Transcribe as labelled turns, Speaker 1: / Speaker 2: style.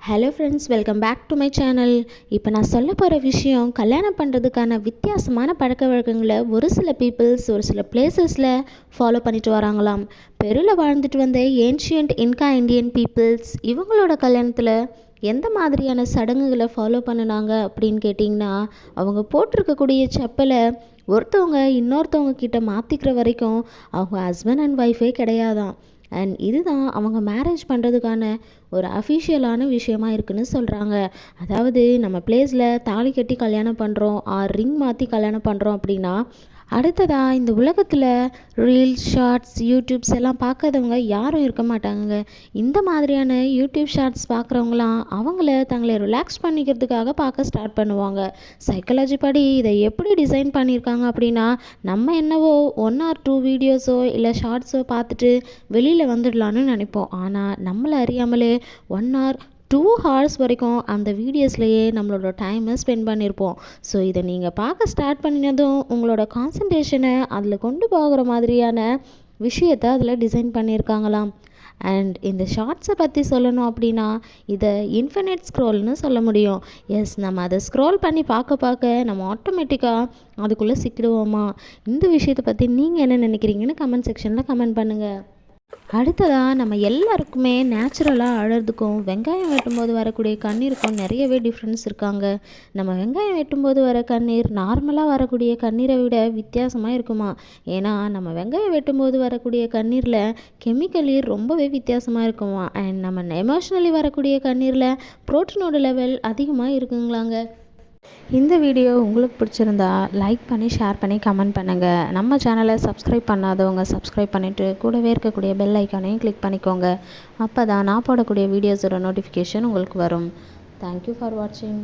Speaker 1: Hello friends, welcome back to my channel. இப்போ நான் சொல்ல போகிற விஷயம் கல்யாணம் பண்ணுறதுக்கான வித்தியாசமான பழக்க வழக்கங்களை ஒரு சில பீப்புள்ஸ் ஒரு சில பிளேசஸில் ஃபாலோ பண்ணிட்டு வராங்களாம். பெருவில் வாழ்ந்துட்டு வந்த ஏன்ஷியன்ட் இன்கா இண்டியன் பீப்புள்ஸ் இவங்களோட கல்யாணத்தில் எந்த மாதிரியான சடங்குகளை ஃபாலோ பண்ணினாங்க அப்படின்னு கேட்டிங்கன்னா, அவங்க போட்டிருக்கக்கூடிய செப்பலை ஒருத்தவங்க இன்னொருத்தவங்க கிட்ட மாற்றிக்கிற வரைக்கும் அவங்க ஹஸ்பண்ட் அண்ட் ஒய்ஃபே கிடையாதான். அண்ட் இதுதான் அவங்க மேரேஜ் பண்ணுறதுக்கான ஒரு அஃபிஷியலான விஷயமா இருக்குதுன்னு சொல்கிறாங்க. அதாவது நம்ம பிளேஸில் தாலி கட்டி கல்யாணம் பண்ணுறோம் ரிங் மாற்றி கல்யாணம் பண்ணுறோம் அப்படின்னா, அடுத்ததாக இந்த உலகத்தில் ரீல்ஸ், ஷார்ட்ஸ், யூடியூப்ஸ் எல்லாம் பார்க்காதவங்க யாரும் இருக்க மாட்டாங்க. இந்த மாதிரியான யூடியூப் ஷார்ட்ஸ் பார்க்குறவங்களாம் அவங்கள தங்களை ரிலாக்ஸ் பண்ணிக்கிறதுக்காக பார்க்க ஸ்டார்ட் பண்ணுவாங்க. சைக்காலஜி படி இதை எப்படி டிசைன் பண்ணியிருக்காங்க அப்படின்னா, நம்ம என்னவோ 1 or 2 வீடியோஸோ இல்லை ஷார்ட்ஸோ பார்த்துட்டு வெளியில் வந்துடலான்னு நினைப்போம். ஆனால் நம்மளை அறியாமலே 1 or 2 hours வரைக்கும் அந்த வீடியோஸ்லையே நம்மளோட டைமை ஸ்பெண்ட் பண்ணியிருப்போம். ஸோ இதை நீங்கள் பார்க்க ஸ்டார்ட் பண்ணினதும் உங்களோட கான்சன்ட்ரேஷனை அதில் கொண்டு போகிற மாதிரியான விஷயத்தை அதில் டிசைன் பண்ணியிருக்காங்களாம். அண்ட் இந்த ஷார்ட்ஸை பற்றி சொல்லணும் அப்படின்னா, இதை இன்ஃபினிட் ஸ்க்ரோல்னு சொல்ல முடியும். எஸ், நம்ம அதை ஸ்க்ரோல் பண்ணி பார்க்க நம்ம ஆட்டோமேட்டிக்காக அதுக்குள்ளே சிக்கிடுவோமா? இந்த விஷயத்தை பற்றி நீங்கள் என்ன நினைக்கிறீங்கன்னு கமெண்ட் செக்ஷனில் கமெண்ட் பண்ணுங்கள். அடுத்ததாக நம்ம எல்லாருக்குமே நேச்சுரலாக அழறதுக்கும் வெங்காயம் வெட்டும்போது வரக்கூடிய கண்ணீருக்கும் நிறையவே டிஃப்ரென்ஸ் இருக்காங்க. நம்ம வெங்காயம் வெட்டும்போது வர கண்ணீர் நார்மலாக வரக்கூடிய கண்ணீரை விட வித்தியாசமாக இருக்குமா? ஏன்னா நம்ம வெங்காயம் வெட்டும்போது வரக்கூடிய கண்ணீரில் கெமிக்கலி ரொம்பவே வித்தியாசமாக இருக்குமா. அண்ட் நம்ம எமோஷ்னலி வரக்கூடிய கண்ணீரில் ப்ரோட்டீனோட லெவல் அதிகமாக இருக்குங்களாங்க. இந்த வீடியோ உங்களுக்கு பிடிச்சிருந்தா லைக் பண்ணி, ஷேர் பண்ணி, கமெண்ட் பண்ணுங்கள். நம்ம சேனலை சப்ஸ்கிரைப் பண்ணாதவங்க சப்ஸ்கிரைப் பண்ணிவிட்டு கூடவே இருக்கக்கூடிய பெல் ஐக்கானையும் கிளிக் பண்ணிக்கோங்க. அப்போ தான் நான் போடக்கூடிய வீடியோஸோட நோட்டிஃபிகேஷன் உங்களுக்கு வரும். தேங்க்யூ ஃபார் வாட்சிங்.